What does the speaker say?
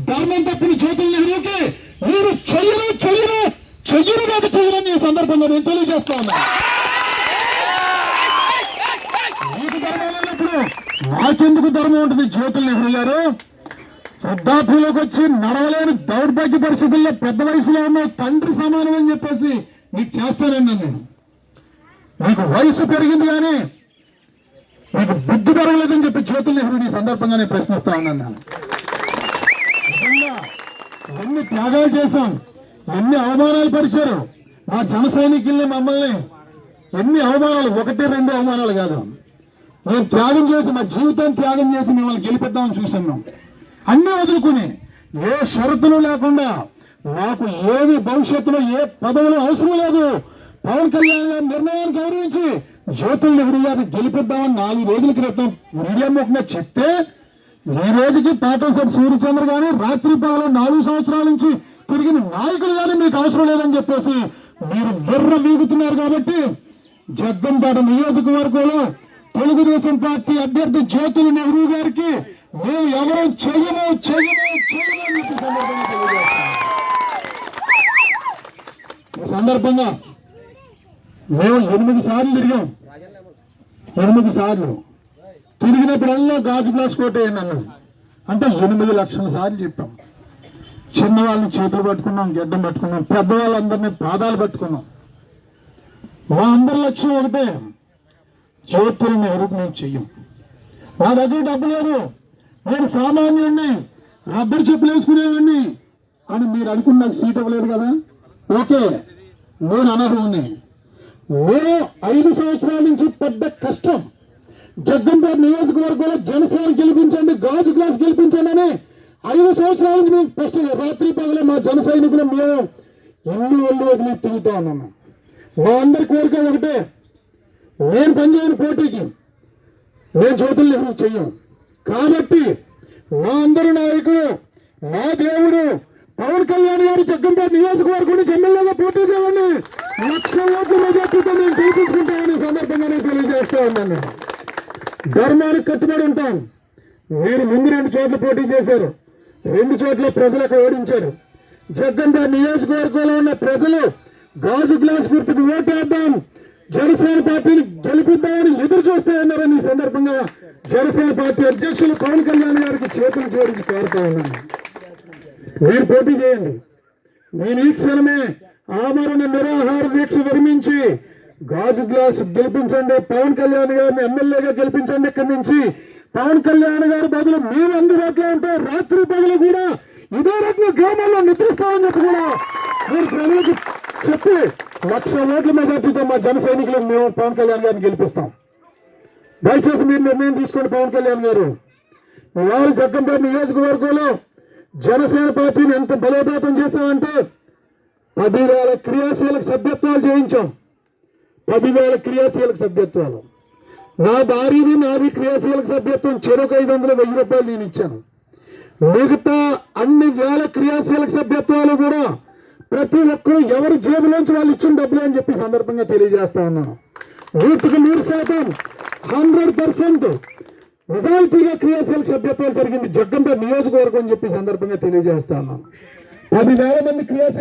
ధర్మం తప్పిన జ్యోతుల నెహ్రూకి మీరు చెయ్యను కాదు చెయ్యరని ఈ సందర్భంగా నేను తెలియజేస్తా ఉన్నా. మీకు ధర్మం లేనప్పుడు నాకెందుకు ధర్మం ఉంటుంది? జ్యోతుల నెహ్రూ గారు వృద్ధాప్యంలోకి వచ్చి నడవలేని దౌర్భాగ్య పరిస్థితుల్లో పెద్ద వయసులో ఉన్న తండ్రి సమానం అని చెప్పేసి నీకు చేస్తానండి. నేను మీకు వయసు పెరిగింది కానీ మీకు బుద్ధి పెరగలేదని చెప్పి జ్యోతుల నెహ్రూని ఈ సందర్భంగా నేను ప్రశ్నిస్తా ఉన్నాను. నిజంగా ఎన్ని త్యాగాలు చేశాం, ఎన్ని అవమానాలు పరిచారు మా జన సైనికుల్ని, మమ్మల్ని ఎన్ని అవమానాలు, 1-2 అవమానాలు కాదు. మేము త్యాగం చేసి మా జీవితాన్ని త్యాగం చేసి మిమ్మల్ని గెలిపిద్దామని చూస్తున్నాం. అన్నీ వదులుకుని ఏ షరతులు లేకుండా నాకు ఏది భవిష్యత్తులో ఏ పదవులు అవసరం లేదు, పవన్ కళ్యాణ్ గారి నిర్ణయాన్ని గౌరవించి జ్యోతుల నెహ్రూ గారిని గెలిపిద్దామని 4 రోజుల క్రితం మీడియా ముఖంగా చెప్తే ఈ రోజుకి పాటోసారి సూర్యచంద్ర గాని రాత్రి పగలు 4 సంవత్సరాల నుంచి తిరిగిన నాయకులు కానీ మీకు అవసరం లేదని చెప్పేసి మీరు బెర్ర వీగుతున్నారు. కాబట్టి జగ్గంపేట నియోజకవర్గంలో తెలుగుదేశం పార్టీ అభ్యర్థి జ్యోతుల నెహ్రూ గారికి మేము ఎవరూ చెయ్యము అని చెప్పి ఈ సందర్భంగా మేము 8 సార్లు తిరిగాం. 8 సార్లు తిరిగినప్పుడల్లా గాజు గ్లాస్ కోటేయండి అన్నాడు. అంటే 8 లక్షల సార్లు చెప్పాం. చిన్నవాళ్ళని చేతులు పట్టుకున్నాం, గడ్డం పట్టుకున్నాం, పెద్దవాళ్ళందరినీ పాదాలు పట్టుకున్నాం. మా అందరి లక్ష్యం ఒకటే, జ్యోతుల నెహ్రూకి మేము చెయ్యం. నా దగ్గర డబ్బు లేదు, నేను సామాన్యుడిని, రబ్బర్ చెప్పులు వేసుకునేవాడిని అని మీరు అనుకుని నాకు సీట్ ఇవ్వలేదు కదా. ఓకే, నేను అనర్హుడిని. నేను 5 సంవత్సరాల నుంచి పెద్ద కష్టం, జగ్గంపేట నియోజకవర్గంలో జనసేన గెలిపించండి, గాజు గ్లాస్ గెలిపించండి అని 5 సంవత్సరాల నుంచి మేము ఫస్ట్ రాత్రి పగలే మా జన సైనికులు మేము ఎన్ని ఒళ్ళు వదిలి తిరుగుతా ఉన్నాము. మా అందరి కోరిక ఒకటే, నేను పనిచేయని పోటీకి నేను జ్యోతుల నెహ్రూ చెయ్యం. కాబట్టి మా అందరి నాయకులు, మా దేవుడు పవన్ కళ్యాణ్ గారు జగ్గంపేట నియోజకవర్గం నుంచి ఎమ్మెల్యేగా పోటీ చేయండి, 1,00,000 ఓట్ల మెజార్టీతో మేము గెలిపించుకుంటామని సందర్భంగా నేను తెలియజేస్తా ఉన్నాను. ధర్మానికి కట్టుబడి ఉంటాం. మీరు ముందు 2 చోట్ల పోటీ చేశారు, 2 చోట్ల ప్రజలు అక్కడ ఓడించారు. జగ్గంపేట నియోజకవర్గంలో ఉన్న ప్రజలు గాజు గ్లాస్ గుర్తుకు ఓటేద్దాం, జనసేన పార్టీని గెలిపిద్దామని ఎదురు చూస్తూ ఉన్నారని ఈ సందర్భంగా జనసేన పార్టీ అధ్యక్షులు పవన్ కళ్యాణ్ గారికి చేతులు జోడించి కోరుతా ఉన్నాను. మీరు పోటీ చేయండి. నేను ఈ క్షణమే ఆమరణ నిరాహార దీక్ష విరమించి గాజు గ్లాస్ గెలిపించండి, పవన్ కళ్యాణ్ గారిని ఎమ్మెల్యేగా గెలిపించండి. ఇక్కడి నుంచి పవన్ కళ్యాణ్ గారి బదులు మేము అందుబాటులో ఉంటే రాత్రి పగలు కూడా ఇదే రకంగా గ్రామాల్లో నిద్రిస్తామని చెప్పి కూడా మీరు ప్రజలకు చెప్పి 1,00,000 ఓట్ల మెజార్టీతో మా జన సైనికులకు మేము పవన్ కళ్యాణ్ గారిని గెలిపిస్తాం. దయచేసి మీరు నిర్ణయం తీసుకోండి. పవన్ కళ్యాణ్ గారు, ఇవాళ జగ్గంపేట నియోజకవర్గంలో జనసేన పార్టీని ఎంత బలోపేతం చేశామంటే 10,000 క్రియాశీలక సభ్యత్వాలు చేయించాం. 10,000 క్రియాశీలక సభ్యత్వాలు. నా భార్యది నాది క్రియాశీలక సభ్యత్వం చెరొక 500-1000 రూపాయలు నేను ఇచ్చాను. మిగతా అన్ని వేల క్రియాశీలక సభ్యత్వాలు కూడా ప్రతి ఒక్కరూ ఎవరి జేబులోంచి వాళ్ళు ఇచ్చిన డబ్బులు అని చెప్పి సందర్భంగా తెలియజేస్తా ఉన్నాను. 100% 100% నిజాయితీగా క్రియాశీలక సభ్యత్వాలు జరిగింది జగ్గంపేట నియోజకవర్గం అని చెప్పి సందర్భంగా తెలియజేస్తా ఉన్నాను. 10,000 మంది క్రియాశీలక